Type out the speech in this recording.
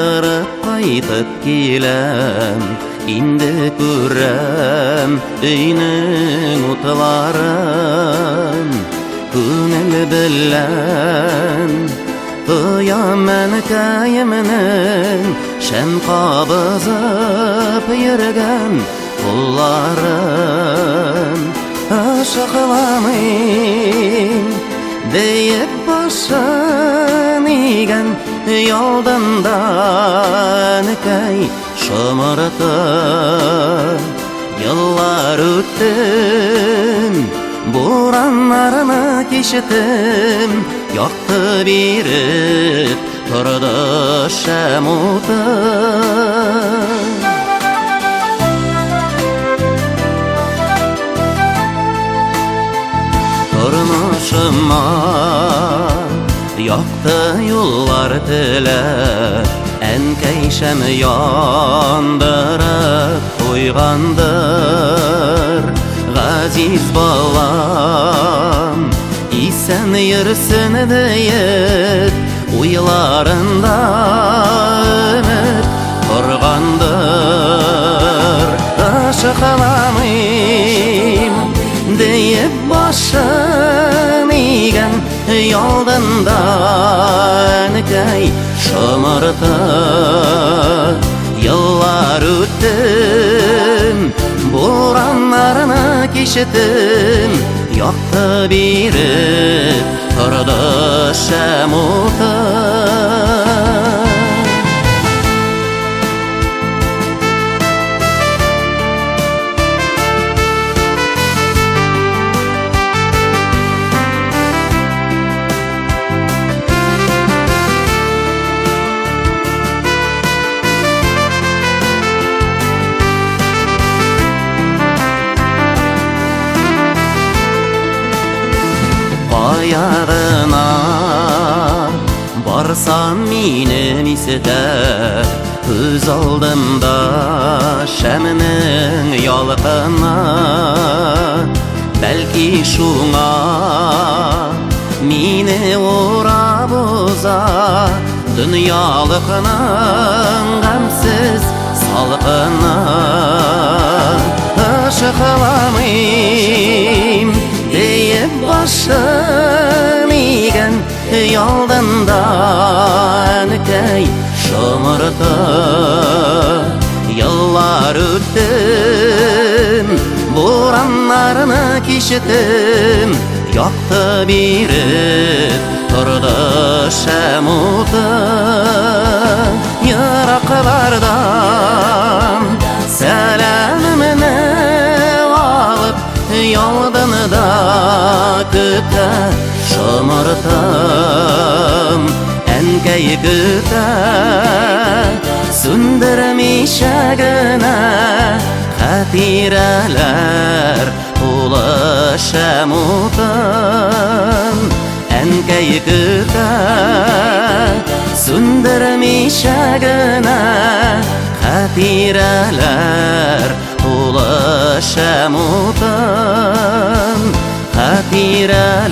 кайгырып кайтып келем, инде күрәм өйнең утларын. Күңел белән тоям әнкәемнең шәм кабызып йөргән кулларын. Ашыкламыйм диеп башын игән ялдында әнкәй шомырты. Еллар үтте, бураннарны кичтем, якты биреп торды шәм уты. Тормышыма якты юллар теләп, әнкәй шәм яндырып куйгандыр. Газиз балам, исән йөрсен диеп, уйларында өмет коргандыр. Ашыкламыйм диеп башын игән ялдында әнкәй шомырты. Еллар үтте, бураннарны кичтем, якты биреп торды шәм уты. Аягына барсам минем исетә, күз алдымда шәмнең ялкына. Бәлки шуңа мине урап уза дөньялыкның гамсез салкына. Ашыкламыйм диеп башын игән ялдында әнкәй шомырты. Еллар үтте, бураннарны кичтем, якты биреп торды шәм уты. Ераклардан сәламемне алып, ялдында көтә шомыртым. Әнкәй көтә сүндермичә генә, хәтирәләр тулы шәм утын. Әнкәй көтә сүндермичә генә, хәтирәләр тулы шәм утын. Хәтирәләр